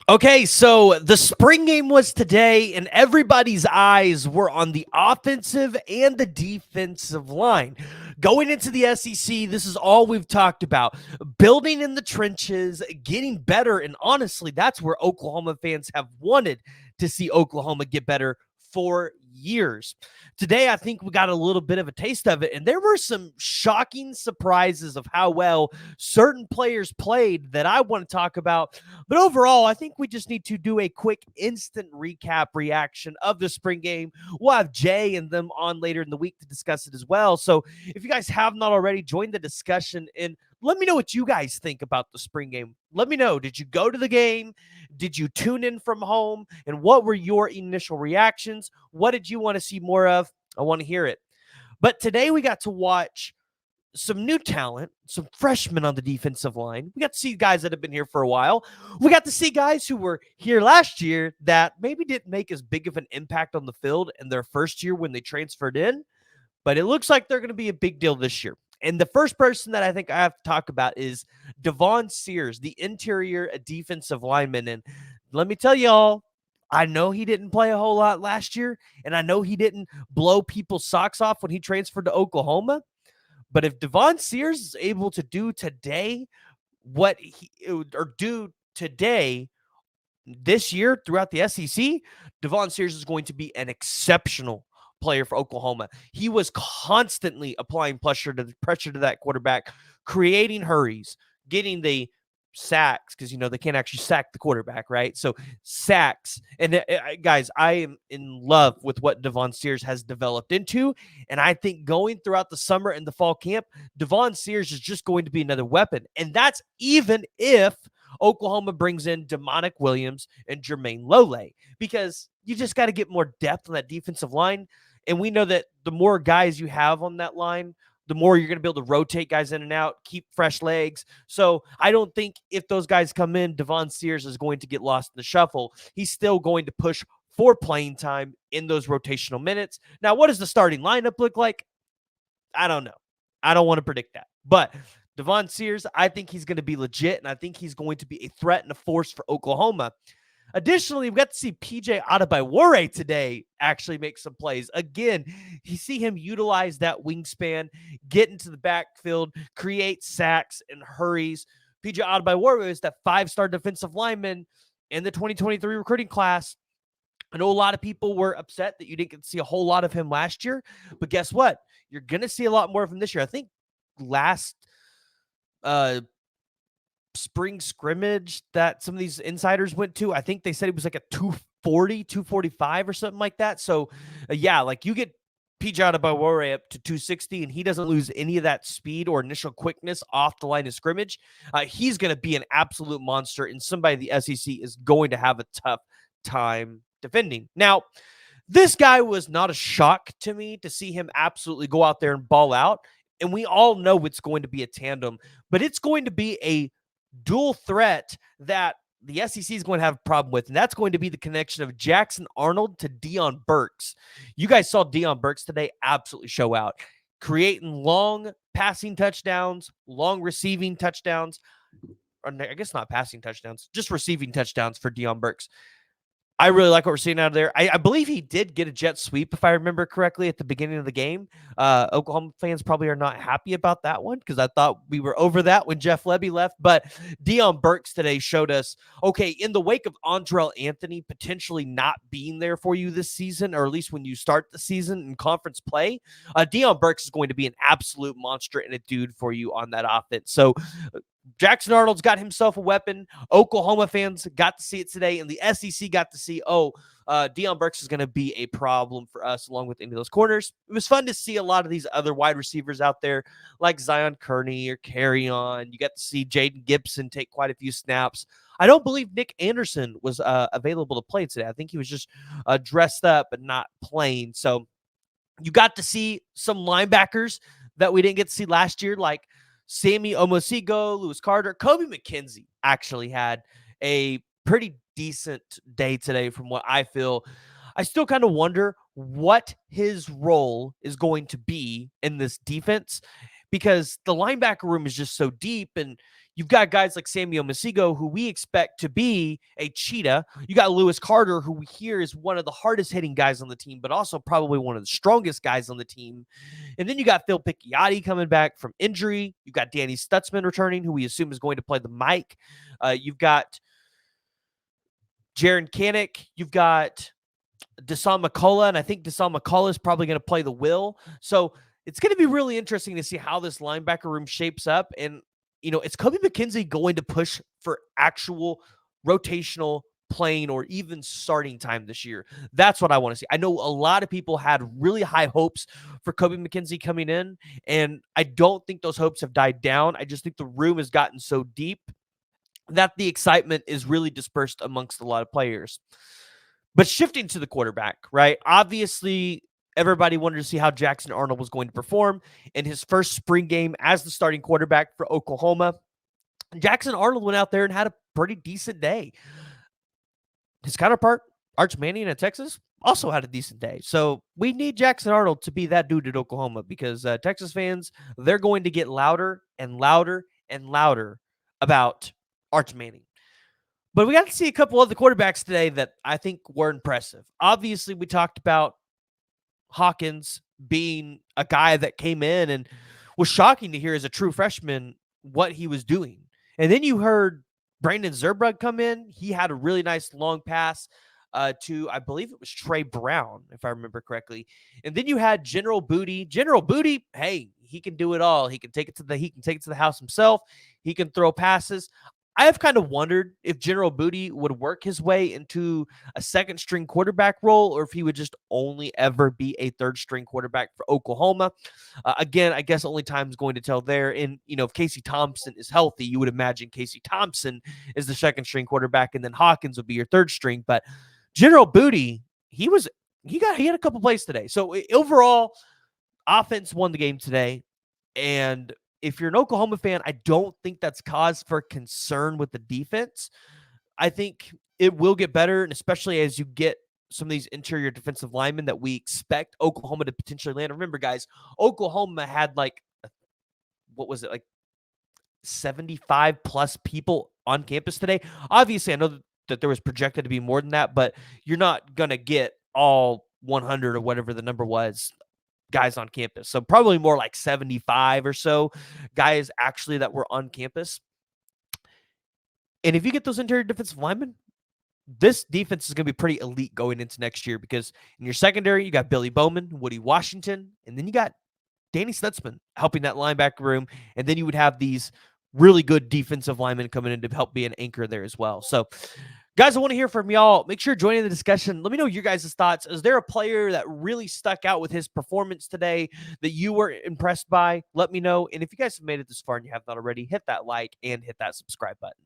Okay, so the spring game was today, and everybody's eyes were on the offensive and the defensive line. Going into the SEC, this is all we've talked about building in the trenches, getting better. And honestly, that's where Oklahoma fans have wanted to see Oklahoma get better for years. Today, I think we got a little bit of a taste of it, and there were some shocking surprises of how well certain players played that I want to talk about. But overall, I think we just need to do a quick instant recap reaction of the spring game. We'll have Jay and them on later in the week to discuss it as well. So if you guys have not already, join the discussion and let me know what you guys think about the spring game. Let me know. Did you go to the game? Did you tune in from home? And what were your initial reactions? What did you want to see more of? I want to hear it. But today we got to watch some new talent, some freshmen on the defensive line. We got to see guys that have been here for a while. We got to see guys who were here last year that maybe didn't make as big of an impact on the field in their first year when they transferred in, but it looks like they're going to be a big deal this year. And the first person that I think I have to talk about is Devon Sears, the interior defensive lineman. And let me tell y'all, I know he didn't play a whole lot last year, and I know he didn't blow people's socks off when he transferred to Oklahoma. But if Devon Sears is able to do today what he or do today this year throughout the SEC, Devon Sears is going to be an exceptional player for Oklahoma. He was constantly applying pressure to that quarterback, creating hurries, getting the sacks because they can't actually sack the quarterback, right? So sacks and guys, I am in love with what Devon Sears has developed into, and I think going throughout the summer and the fall camp, Devon Sears is just going to be another weapon, and that's even if Oklahoma brings in Demonic Williams and Jermaine Lole, because you just got to get more depth on that defensive line. And we know that the more guys you have on that line, the more you're going to be able to rotate guys in and out, keep fresh legs. So I don't think if those guys come in, Devon Sears is going to get lost in the shuffle. He's still going to push for playing time in those rotational minutes. Now, what does the starting lineup look like? I don't know. I don't want to predict that. But Devon Sears, I think he's going to be legit, and I think he's going to be a threat and a force for Oklahoma. Additionally, we got to see PJ Adebawore today actually make some plays. Again, you see him utilize that wingspan, get into the backfield, create sacks and hurries. PJ Adebawore is that 5-star defensive lineman in the 2023 recruiting class. I know a lot of people were upset that you didn't get to see a whole lot of him last year, but guess what? You're going to see a lot more of him this year. I think last uh spring scrimmage that some of these insiders went to, I think they said it was like a 240, 245 or something like that. So, yeah, like you get PJ Adebawore up to 260 and he doesn't lose any of that speed or initial quickness off the line of scrimmage. He's going to be an absolute monster, and somebody the SEC is going to have a tough time defending. Now, this guy was not a shock to me to see him absolutely go out there and ball out. And we all know it's going to be a tandem, but it's going to be a dual threat that the SEC is going to have a problem with, and that's going to be the connection of Jackson Arnold to Deion Burks. You guys saw Deion Burks today absolutely show out, creating long passing touchdowns, long receiving touchdowns, or I guess not passing touchdowns, just receiving touchdowns for Deion Burks. I really like what we're seeing out of there. I believe he did get a jet sweep, if I remember correctly, at the beginning of the game. Oklahoma fans probably are not happy about that one because I thought we were over that when Jeff Lebby left. But Deion Burks today showed us, okay, in the wake of Andrell Anthony potentially not being there for you this season, or at least when you start the season in conference play, Deion Burks is going to be an absolute monster and a dude for you on that offense. So Jackson Arnold's got himself a weapon. Oklahoma fans got to see it today, and the SEC got to see, Deion Burks is going to be a problem for us along with any of those corners. It was fun to see a lot of these other wide receivers out there like Zion Kearney or Carry On. You got to see Jaden Gibson take quite a few snaps. I don't believe Nick Anderson was available to play today. I think he was just dressed up but not playing. So you got to see some linebackers that we didn't get to see last year, like Sammy Omosigo, Lewis Carter. Kobe McKenzie actually had a pretty decent day today from what I feel. I still kind of wonder what his role is going to be in this defense because the linebacker room is just so deep, and You've got guys like Samuel Masigo, who we expect to be a cheetah. You got Lewis Carter, who we hear is one of the hardest hitting guys on the team, but also probably one of the strongest guys on the team. And then you got Phil Picciotti coming back from injury. You've got Danny Stutzman returning, who we assume is going to play the mic. You've got Jaron Kanik. You've got Dasan McCullough, and I think Dasan McCullough is probably going to play the will. So it's going to be really interesting to see how this linebacker room shapes up. And, is Kobe McKenzie going to push for actual rotational playing or even starting time this year? That's what I want to see. I know a lot of people had really high hopes for Kobe McKenzie coming in, and I don't think those hopes have died down. I just think the room has gotten so deep that the excitement is really dispersed amongst a lot of players. But shifting to the quarterback, right? Obviously, everybody wanted to see how Jackson Arnold was going to perform in his first spring game as the starting quarterback for Oklahoma. Jackson Arnold went out there and had a pretty decent day. His counterpart, Arch Manning at Texas, also had a decent day. So we need Jackson Arnold to be that dude at Oklahoma because Texas fans, they're going to get louder and louder and louder about Arch Manning. But we got to see a couple other quarterbacks today that I think were impressive. Obviously, we talked about Hawkins being a guy that came in and was shocking to hear as a true freshman what he was doing. And then you heard Brandon Zerbrug come in. He had a really nice long pass to, I believe it was Trey Brown, if I remember correctly. And then you had General Booty. General Booty, hey, he can do it all. He can take it to the house himself. He can throw passes. I have kind of wondered if General Booty would work his way into a second string quarterback role or if he would just only ever be a third string quarterback for Oklahoma. Again, I guess only time's going to tell there. And, if Casey Thompson is healthy, you would imagine Casey Thompson is the second string quarterback and then Hawkins would be your third string. But General Booty, he had a couple plays today. So overall, offense won the game today. And if you're an Oklahoma fan, I don't think that's cause for concern with the defense. I think it will get better, and especially as you get some of these interior defensive linemen that we expect Oklahoma to potentially land. Remember, guys, Oklahoma had like 75 plus people on campus today. Obviously, I know that there was projected to be more than that, but you're not going to get all 100 or whatever the number was guys on campus. So probably more like 75 or so guys actually that were on campus. And if you get those interior defensive linemen, this defense is going to be pretty elite going into next year because in your secondary, you got Billy Bowman, Woody Washington, and then you got Danny Stutzman helping that linebacker room. And then you would have these really good defensive linemen coming in to help be an anchor there as well. So guys, I want to hear from y'all. Make sure you're joining the discussion. Let me know your guys' thoughts. Is there a player that really stuck out with his performance today that you were impressed by? Let me know. And if you guys have made it this far and you have not already, hit that like and hit that subscribe button.